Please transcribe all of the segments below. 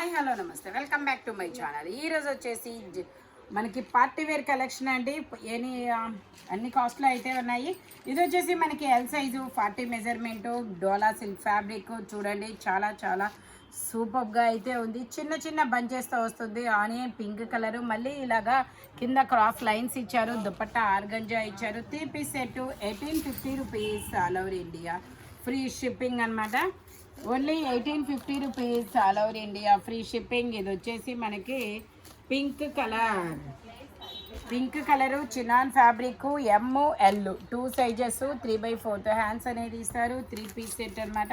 Hi hello నమస్తే welcome back to my channel. ఈరోజు వచ్చేసి మనకి పార్టీ వేర్ కలెక్షన్ అండి. అన్ని కాస్ట్లో అయితే ఉన్నాయి. ఇది వచ్చేసి మనకి ఎల్ సైజు 40 మెజర్మెంటు డోలా సిల్క్ ఫ్యాబ్రిక్ చూడండి, చాలా చాలా సూపర్గా అయితే ఉంది. చిన్న చిన్న బంచెస్తో వస్తుంది. ఆనియన్ పింక్ కలరు, మళ్ళీ ఇలాగా కింద క్రాఫ్ లైన్స్ ఇచ్చారు. దుపట్టా ఆర్గంజా ఇచ్చారు. 3 piece set 1850 rupees all over India, free shipping అనమాట. Only 1850 rupees all over India, free shipping. ఇది వచ్చేసి మనకి pink colour chinon fabric, ML 2 sizes, 3/4 hands అనేది ఇస్తారు. 3 పీస్ సెట్ అనమాట.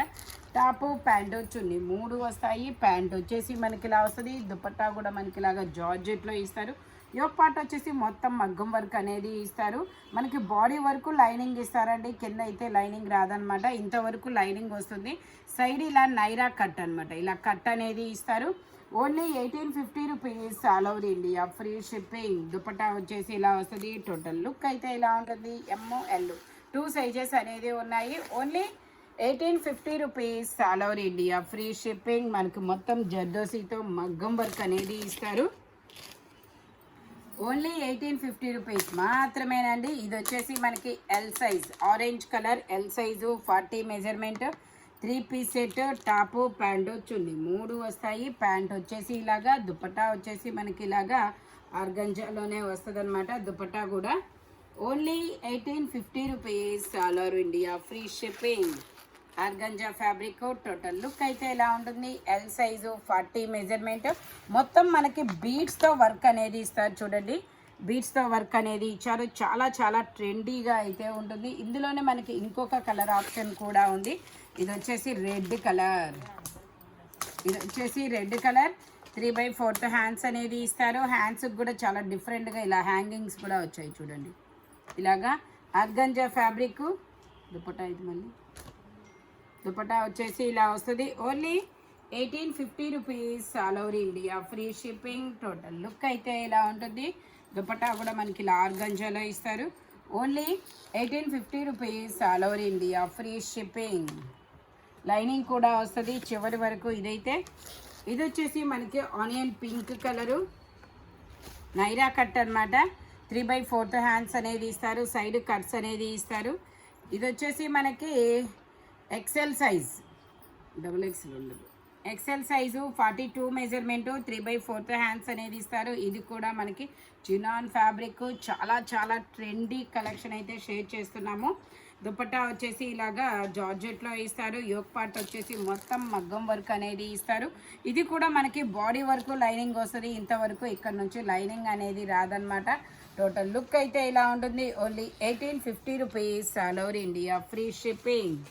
టాపు ప్యాంటు చున్నీ 3 వస్తాయి. ప్యాంట్ వచ్చేసి మనకి ఇలా వస్తుంది. దుపట్టా కూడా మనకి ఇలాగా జార్జెట్లో ఇస్తారు. యోక్ పార్ట్ వచ్చేసి మొత్తం మగ్గం వర్క్ అనేది ఇస్తారు. మనకి బాడీ వరకు లైనింగ్ ఇస్తారండి. కింద అయితే లైనింగ్ రాదనమాట, ఇంతవరకు లైనింగ్ వస్తుంది. సైడ్ ఇలా నైరా కట్ అనమాట, ఇలా కట్ అనేది ఇస్తారు. Only 1850 rupees all over India, free shipping. Dupatta వచ్చేసి ఇలా వస్తుంది. టోటల్ లుక్ అయితే ఇలా ఉంటుంది. ML 2 సైజెస్ అనేది ఉన్నాయి. Only 1850 rupees all over India, free shipping. మనకి మొత్తం జర్దోసీతో మగ్గం వర్క్ అనేది ఇస్తారు. ఓన్లీ 1850 రూపీస్ మాత్రమేనండి. ఇది వచ్చేసి మనకి L size, orange colour, L size 40 measurement, 3 piece set. Top pant chunni 3 వస్తాయి. ప్యాంట్ వచ్చేసి ఇలాగా, దుపట్టా వచ్చేసి మనకి ఇలాగా ఆర్గంజాలోనే వస్తుంది అనమాట. దుపట్టా కూడా only 1850 rupees all over India, free shipping. Organza fabric. Total look అయితే ఇలా ఉంటుంది. L size 40 measurement. మొత్తం మనకి బీడ్స్తో వర్క్ అనేది ఇస్తారు. చూడండి, బీడ్స్తో వర్క్ అనేది ఇచ్చారు. చాలా చాలా ట్రెండీగా అయితే ఉంటుంది. ఇందులోనే మనకి ఇంకొక కలర్ ఆప్షన్ కూడా ఉంది. ఇది వచ్చేసి రెడ్ కలర్. 3/4 హ్యాండ్స్ అనేది ఇస్తారు. హ్యాండ్స్కి కూడా చాలా డిఫరెంట్గా ఇలా హ్యాంగింగ్స్ కూడా వచ్చాయి. చూడండి, ఇలాగా ఆర్గంజా ఫ్యాబ్రిక్. దుపట్టా ఇది మళ్ళీ దుపట్టా వచ్చేసి ఇలా వస్తుంది. Only 1850 rupees all over India, free shipping. Total look అయితే ఇలా ఉంటుంది. దుపట్టా కూడా మనకి ఇలా ఆర్గంజాలో ఇస్తారు. Only 1850 rupees all over India, free shipping. Lining కూడా వస్తుంది చివరి వరకు. ఇది వచ్చేసి మనకి onion pink colour, Naira cut అనమాట. 3/4 హ్యాండ్స్ అనేది ఇస్తారు. సైడ్ కట్స్ అనేది ఇస్తారు. ఇది వచ్చేసి మనకి XL సైజ్, XXL ఉండదు. XL సైజు 42 మెజర్మెంటు, 3/4 హ్యాండ్స్ అనేది ఇస్తారు. ఇది కూడా మనకి చినాన్ ఫ్యాబ్రిక్. చాలా చాలా ట్రెండీ కలెక్షన్ అయితే షేర్ చేస్తున్నాము. దుపట్టా వచ్చేసి ఇలాగా జార్జెట్లో ఇస్తారు. యోక్ పార్ట్ వచ్చేసి మొత్తం మగ్గం వర్క్ అనేది ఇస్తారు. ఇది కూడా మనకి బాడీ వరకు లైనింగ్ వస్తుంది. ఇంతవరకు ఇక్కడ నుంచి లైనింగ్ అనేది రాదనమాట. టోటల్ లుక్ అయితే ఇలా ఉంటుంది. Only 1850 rupees all over India, free shipping.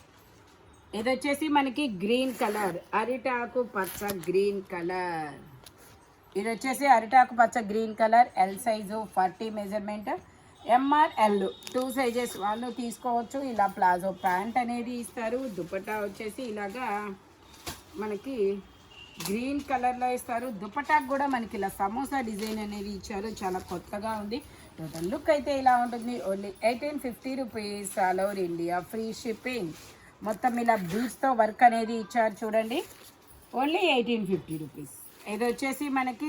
ఇది వచ్చేసి మనకి గ్రీన్ కలర్, అరిటాకు పచ్చ గ్రీన్ కలర్. ఇది వచ్చేసి అరిటాకు పచ్చ green colour. L size 40 measurement, ML 2 sizes వాళ్ళు తీసుకోవచ్చు. ఇలా ప్లాజో ప్యాంట్ అనేది ఇస్తారు. దుపట్టా వచ్చేసి ఇలాగా మనకి గ్రీన్ కలర్లో ఇస్తారు. దుపట్టాకు కూడా మనకి ఇలా సమోసా డిజైన్ అనేది ఇచ్చారు. చాలా కొత్తగా ఉంది. టోటల్ లుక్ అయితే ఇలా ఉంటుంది. Only 1850 rupees all over India, free shipping. మొత్తం ఇలా బీడ్స్తో వర్క్ అనేది ఇచ్చారు. చూడండి, ఓన్లీ 1850 రూపీస్. ఇది వచ్చేసి మనకి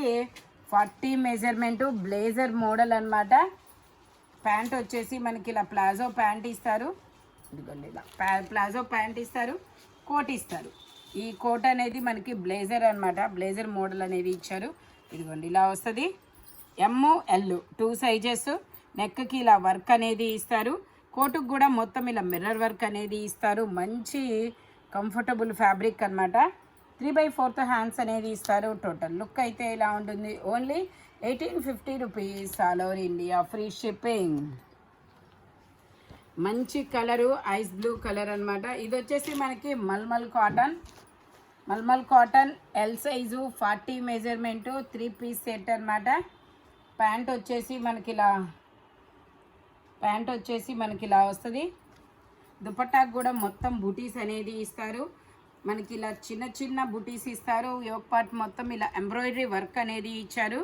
40 మెజర్మెంటు, బ్లేజర్ మోడల్ అనమాట. ప్యాంట్ వచ్చేసి మనకి ఇలా ప్లాజో ప్యాంట్ ఇస్తారు. ఇదిగోండి, ఇలా ప్లాజో ప్యాంట్ ఇస్తారు, కోట్ ఇస్తారు. ఈ కోట్ అనేది మనకి బ్లేజర్ అనమాట. బ్లేజర్ మోడల్ అనేది ఇచ్చారు. ఇదిగోండి, ఇలా వస్తుంది. ML 2 sizes. నెక్కి ఇలా వర్క్ అనేది ఇస్తారు. కోటుకు కూడా మొత్తం ఇలా మిర్రర్ వర్క్ అనేది ఇస్తారు. మంచి కంఫర్టబుల్ ఫ్యాబ్రిక్ అనమాట. 3/4 హ్యాండ్స్ అనేది ఇస్తారు. టోటల్ లుక్ అయితే ఇలా ఉంటుంది. Only 1850 rupees all over India, free shipping. మంచి కలరు ఐస్ బ్లూ కలర్ అనమాట. ఇది వచ్చేసి మనకి mulmul cotton, L size 40 measurement, 3 piece set అనమాట. ప్యాంట్ వచ్చేసి మనకి ఇలా వస్తుంది. దుపట్టాకు కూడా మొత్తం బూటీస్ అనేది ఇస్తారు. మనకి ఇలా చిన్న చిన్న బూటీస్ ఇస్తారు. యోక్ పార్ట్ మొత్తం ఇలా ఎంబ్రాయిడరీ వర్క్ అనేది ఇచ్చారు.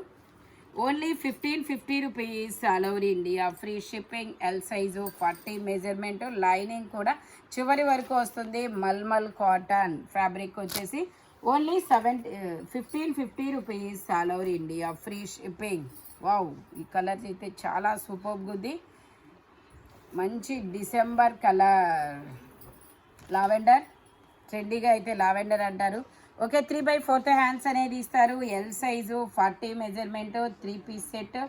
Only 1550 rupees all over India, free shipping. L size 40 measurement. Lining కూడా చివరి వరకు వస్తుంది. మల్మల్ కాటన్ ఫ్యాబ్రిక్ వచ్చేసి only 1550 rupees all over India, free shipping. Wow, ఈ కలర్ అయితే చాలా సూపర్గా ఉంది. మంచి డిసెంబర్ కలర్ లావెండర్, ట్రెండీగా అయితే లావెండర్ అంటారు. ఓకే, 3/4 హ్యాండ్స్ అనేది ఇస్తారు. L size 40 measurement, 3 piece set.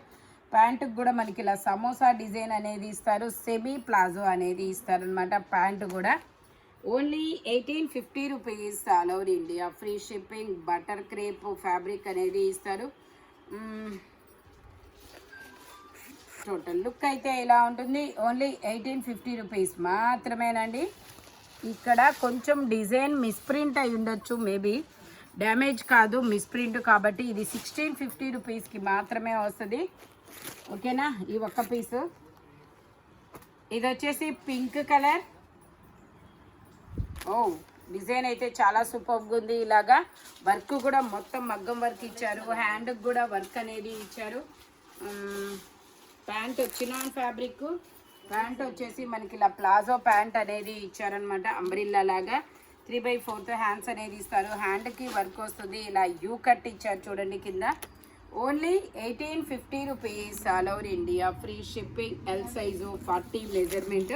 ప్యాంటుకు కూడా మనకి ఇలా సమోసా డిజైన్ అనేది ఇస్తారు. సెమీ ప్లాజో అనేది ఇస్తారనమాట. ప్యాంటు కూడా only 1850 rupees all over India, free shipping. Butter crepe fabric అనేది ఇస్తారు. టోటల్ లుక్ అయితే ఇలా ఉంటుంది. ఓన్లీ 1850 రూపీస్ మాత్రమేనండి. ఇక్కడ కొంచెం డిజైన్ మిస్ప్రింట్ అయి ఉండొచ్చు, మేబీ డ్యామేజ్ కాదు, మిస్ప్రింట్ కాబట్టి ఇది 1650 రూపీస్కి మాత్రమే వస్తుంది. ఓకేనా, ఈ ఒక్క పీసు. ఇది వచ్చేసి పింక్ కలర్. ఓ, డిజైన్ అయితే చాలా సూపర్గా ఉంది. ఇలాగా వర్క్ కూడా మొత్తం మగ్గం వర్క్ ఇచ్చారు. హ్యాండ్కి కూడా వర్క్ అనేది ఇచ్చారు. Pant chinon fabric. ప్యాంట్ వచ్చేసి మనకి ఇలా ప్లాజో ప్యాంట్ అనేది ఇచ్చారనమాట. అంబ్రిల్లా లాగా 3/4 హ్యాండ్స్ అనేది ఇస్తారు. హ్యాండ్కి వర్క్ వస్తుంది. ఇలా యూ కట్ ఇచ్చారు చూడండి కింద. Only 1850 rupees all over India, free shipping. L size 40 measurement.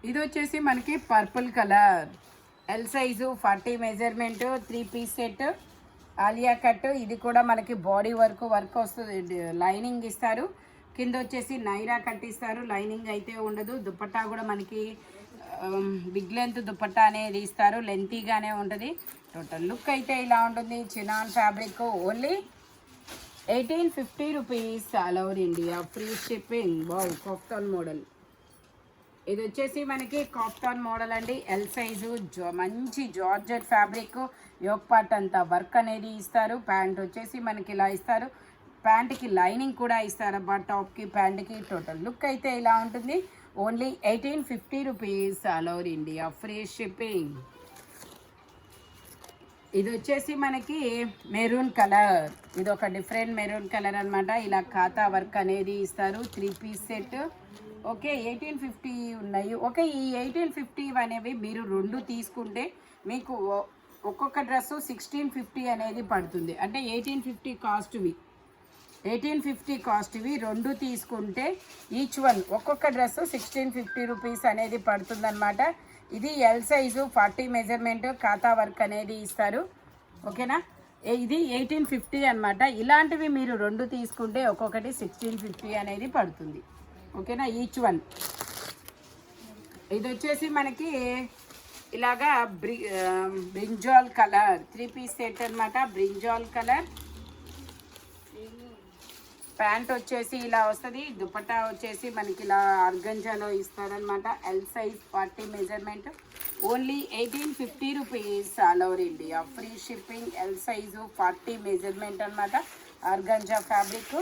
ఇది వచ్చేసి మనకి purple colour. L size 40 measurement, 3 piece set, Alia cut. ఇది కూడా మనకి బాడీ వర్క్ వస్తుంది. లైనింగ్ ఇస్తారు. కింద వచ్చేసి నైరా కట్ ఇస్తారు. లైనింగ్ అయితే ఉండదు. దుపట్టా కూడా మనకి బిగ్ లెంత్ దుపట్టా అనేది ఇస్తారు. లెంతీగానే ఉంటుంది. టోటల్ లుక్ అయితే ఇలా ఉంటుంది. Chinon fabric. Only 1850 rupees all over India, free shipping. Wow, kaftan model. ఇది వచ్చేసి మనకి కాఫ్తాన్ మోడల్ అండి. ఎల్ సైజు మంచి జార్జెట్ ఫ్యాబ్రిక్. యోక్ పార్ట్ అంతా వర్క్ అనేది ఇస్తారు. ప్యాంట్ వచ్చేసి మనకి ఇలా ఇస్తారు. ప్యాంట్కి లైనింగ్ కూడా ఇస్తారబ్బా, టాప్కి ప్యాంట్కి. టోటల్ లుక్ అయితే ఇలా ఉంటుంది. Only 1850 rupees all over India, free shipping. ఇది వచ్చేసి మనకి మెరూన్ కలర్. ఇది ఒక డిఫరెంట్ మెరూన్ కలర్ అనమాట. ఇలా ఖాతా వర్క్ అనేది ఇస్తారు. 3 పీస్ సెట్. ఓకే, 1850 ఉన్నాయి. ఓకే, ఈ 1850 అనేవి మీరు 2 తీసుకుంటే మీకు ఒక్కొక్క డ్రెస్సు 1650 అనేది పడుతుంది. అంటే 1850 కాస్ట్వి 2 తీసుకుంటే ఈచ్ వన్ ఒక్కొక్క డ్రెస్సు 1650 రూపీస్ అనేది పడుతుందన్నమాట. ఇది ఎల్ సైజు 40 మెజర్మెంట్, ఖాతా వర్క్ అనేది ఇస్తారు. ఓకేనా, ఇది 1850 అనమాట. ఇలాంటివి మీరు 2 తీసుకుంటే ఒక్కొక్కటి 1650 అనేది పడుతుంది. ఓకేనా, ఈచ్ వన్. ఇది వచ్చేసి మనకి ఇలాగా బ్రింజాల్ కలర్ 3 పీస్ సెట్ అనమాట. Brinjal colour. ప్యాంట్ వచ్చేసి ఇలా వస్తుంది. దుపట్టా వచ్చేసి మనకి ఇలా ఆర్గంజాలో ఇస్తారనమాట. L size 40 measurement. Only 1850 rupees all over India, free shipping. L size 40 measurement అనమాట. Organza fabric.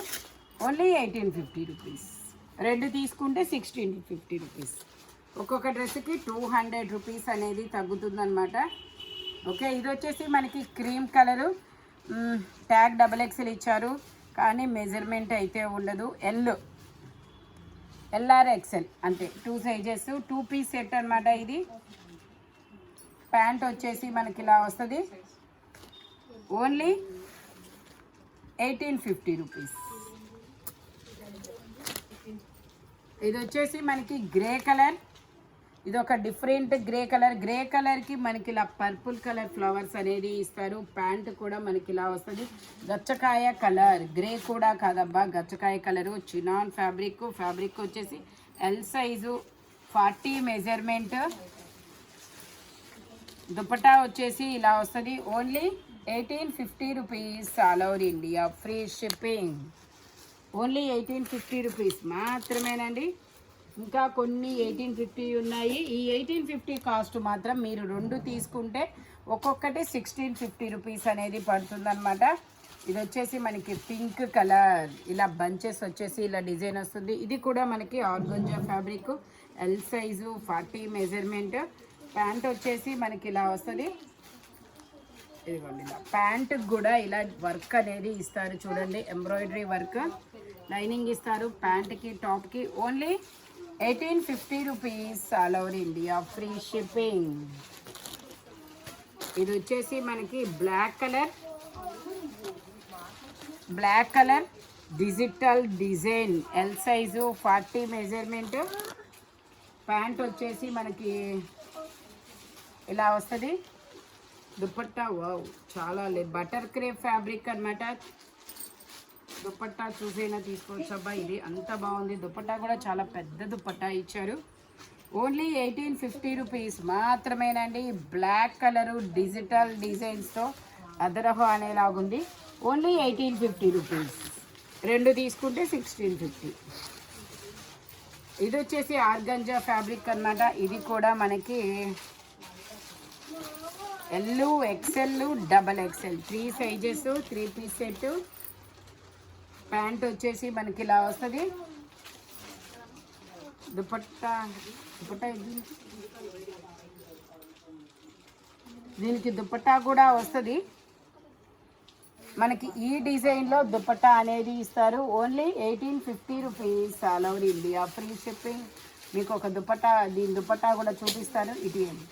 Only 1850 rupees. 2 తీసుకుంటే 1650 రూపీస్. ఒక్కొక్క డ్రెస్కి 200 రూపీస్ అనేది తగ్గుతుందన్నమాట. ఓకే, ఇది వచ్చేసి మనకి క్రీమ్ కలరు. ట్యాగ్ XXL ఇచ్చారు కానీ మెజర్మెంట్ అయితే ఉండదు. LR XL అంతే, 2 సైజెస్. 2 పీస్ సెట్ అనమాట ఇది. ప్యాంట్ వచ్చేసి మనకి ఇలా వస్తుంది. Only 1850 rupees. ఇది వచ్చేసి మనకి గ్రే కలర్. ఇది ఒక డిఫరెంట్ గ్రే కలర్. గ్రే కలర్కి మనకి ఇలా పర్పుల్ కలర్ ఫ్లవర్స్ అనేది ఇస్తారు. ప్యాంట్ కూడా మనకి ఇలా వస్తుంది. గచ్చకాయ కలర్. గ్రే కూడా కాదబ్బా, గచ్చకాయ కలరు. Chinon fabric. ఫ్యాబ్రిక్ వచ్చేసి ఎల్ సైజు 40 మెజర్మెంట్. దుపట్టా వచ్చేసి ఇలా వస్తుంది. Only 1850 rupees all over India, free shipping. Only 1850 rupees మాత్రమేనండి. ఇంకా కొన్ని 1850 ఉన్నాయి. ఈ 1850 కాస్ట్ మాత్రం మీరు 2 తీసుకుంటే ఒక్కొక్కటి 1650 రూపీస్ అనేది పడుతుందన్నమాట. ఇది వచ్చేసి మనకి పింక్ కలర్. ఇలా బంచెస్ వచ్చేసి ఇలా డిజైన్ వస్తుంది. ఇది కూడా మనకి organza fabric. L size 40 measurement. Pant వచ్చేసి మనకి ఇలా వస్తుంది. ఇదిగోండి, ఇలా ప్యాంటుకి కూడా ఇలా వర్క్ అనేది ఇస్తారు చూడండి, ఎంబ్రాయిడరీ వర్క్. లైనింగ్ ఇస్తారు ప్యాంట్కి టాప్కి. Only 1850 rupees all over India, free shipping. ఇది వచ్చేసి మనకి black colour digital design, L size 40 measurement. Pant వచ్చేసి మనకి ఇలా వస్తుంది. దుపట్టా వావ్ చాలా బటర్ క్రేప్ ఫ్యాబ్రిక్ అనమాట. దుపట్టా చూసైనా తీసుకోవచ్చు. అబ్బా ఇది అంత బాగుంది. దుపట్టా కూడా చాలా పెద్ద దుపట్టా ఇచ్చారు. ఓన్లీ 1850 రూపీస్ మాత్రమేనండి. బ్లాక్ కలరు డిజిటల్ డిజైన్స్తో అదరహో అనేలాగుంది. Only 1850 rupees. 2 తీసుకుంటే 1650. ఇది వచ్చేసి ఆర్గంజా ఫ్యాబ్రిక్ అనమాట. ఇది కూడా మనకి L, XL, double XL 3 sizes, 3 piece set. Pant వచ్చేసి మనకి ఇలా వస్తుంది. దుపట్టా దీనికి దుపట్టా కూడా వస్తుంది. మనకి ఈ డిజైన్లో దుపట్టా అనేది ఇస్తారు. Only 1850 rupees. All over India free shipping. మీకు ఒక దుపట్టా, దీని దుపట్టా కూడా చూపిస్తాను. ఇటీవండి,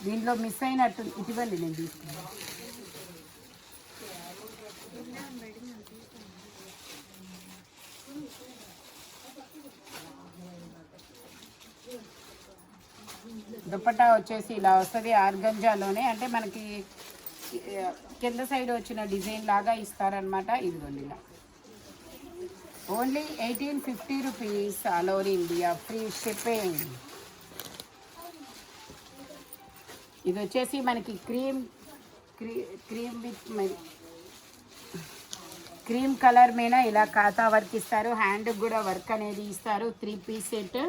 దీంట్లో మిస్ అయినట్టు ఇటీవండి నేను తీసుకున్నాను. దుపట్టా వచ్చేసి ఇలా వస్తుంది ఆర్గంజాలోనే. అంటే మనకి కింద సైడ్ వచ్చిన డిజైన్ లాగా ఇస్తారనమాట. ఇదిగోండి ఇలా. Only 1850 rupees. All over India free shipping. ఇది వచ్చేసి మనకి క్రీమ్ విత్ క్రీమ్ కలర్ మీద ఇలా కాతా వర్క్ ఇస్తారు. హ్యాండ్కి కూడా వర్క్ అనేది ఇస్తారు. 3 పీస్ సెట్.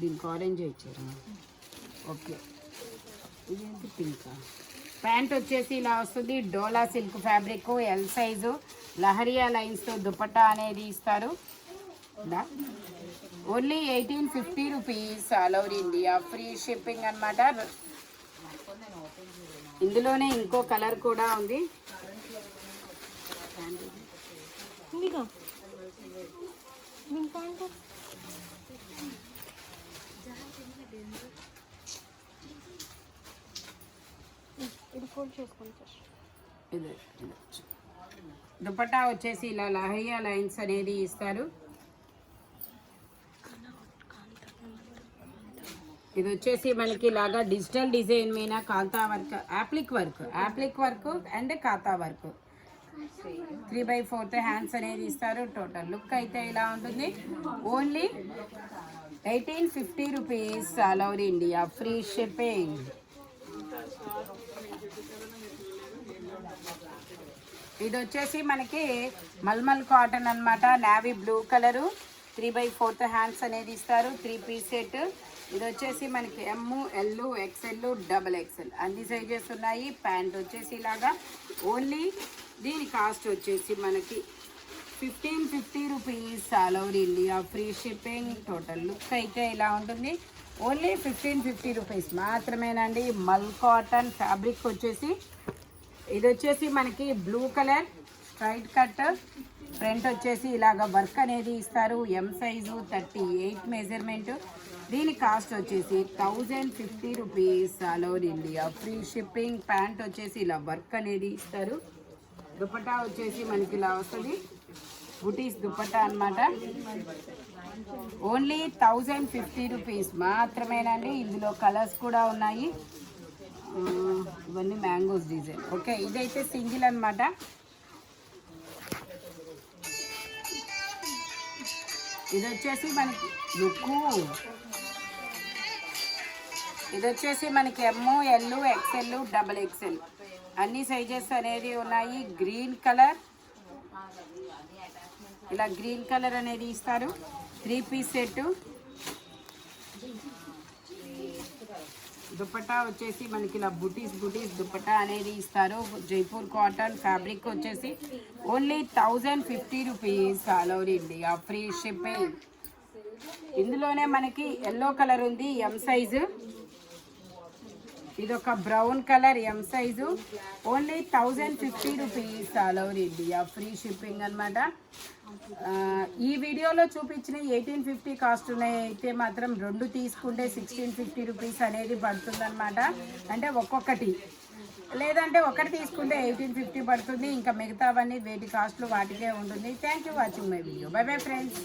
దీనికి ఆరెంజ్ ఇచ్చారు. ఓకే, ఇదేంటి పింక్. ప్యాంట్ వచ్చేసి ఇలా వస్తుంది. Dola silk fabric, L size, lehariya లైన్స్తో దుపట్టా అనేది ఇస్తారు. Only 1850 rupees. All over India free shipping అనమాట. ఇందులోనే ఇంకో కలర్ కూడా ఉంది. దుపట్టా వచ్చేసి ఇలా లహరియా లైన్స్ అనేది ఇస్తారు. ఇది వచ్చేసి మనకి ఇలాగా డిజిటల్ డిజైన్ మీద kantha work, applique work and kantha work. 3/4 hands అనేది ఇస్తారు. టోటల్ లుక్ అయితే ఇలా ఉంటుంది. Only 1850 rupees. All over India free shipping. ఇది వచ్చేసి మనకి మల్మల్ కాటన్ అనమాట. నావీ బ్లూ కలరు, 3/4 హ్యాండ్స్ అనేది ఇస్తారు. 3 పీస్ సెట్. ఇది వచ్చేసి మనకి M, L, XL, double XL అన్ని సైజెస్ ఉన్నాయి. ప్యాంట్ వచ్చేసి ఇలాగా. ఓన్లీ దీని కాస్ట్ వచ్చేసి మనకి 1550 rupees. All over India free shipping. Total look అయితే ఇలా ఉంటుంది. ఓన్లీ 1550 రూపీస్ మాత్రమేనండి. మల్ కాటన్ ఫ్యాబ్రిక్ వచ్చేసి ఇది వచ్చేసి మనకి blue colour straight cut. Front వచ్చేసి ఇలాగ వర్క్ అనేది ఇస్తారు. M size 38 measurement. దీని కాస్ట్ వచ్చేసి 1050 rupees. All over India free shipping. Pant వచ్చేసి ఇలా వర్క్ అనేది ఇస్తారు. దుపట్టా వచ్చేసి మనకి ఇలా వస్తుంది. బుటీస్ దుపట్టా అనమాట. ఓన్లీ 1050 రూపీస్ మాత్రమేనండి. ఇందులో కలర్స్ కూడా ఉన్నాయి. ఇవన్నీ మ్యాంగోస్ డిజైన్. ఓకే, ఇదైతే సింగిల్ అనమాట. ఇది వచ్చేసి మనకి లుక్కు, ఇది వచ్చేసి మనకి M, L, XL, double XL అన్ని సైజెస్ అనేది ఉన్నాయి. గ్రీన్ కలర్, ఇలా గ్రీన్ కలర్ అనేది ఇస్తారు. 3 పీస్ సెట్. దుపట్టా వచ్చేసి మనకి ఇలా బుటీస్ దుపట్టా అనేది ఇస్తారు. జైపూర్ కాటన్ ఫ్యాబ్రిక్ వచ్చేసి only 1050 rupees. All over India free shipping. ఇందులోనే మనకి ఎల్లో కలర్ ఉంది, ఎం సైజు. ఇది ఒక brown colour M size, only 1050 rupees all over India, free shipping అనమాట. ఈ వీడియోలో చూపించిన 1850 కాస్ట్ ఉన్నాయి, అయితే మాత్రం 2 తీసుకుంటే 1650 రూపీస్ అనేది పడుతుందన్నమాట. అంటే ఒక్కొక్కటి, లేదంటే ఒకటి తీసుకుంటే 1850 పడుతుంది. ఇంకా మిగతావన్నీ వేటి కాస్ట్లు వాటికే ఉంటుంది. Thank you watching my video. By bye friends.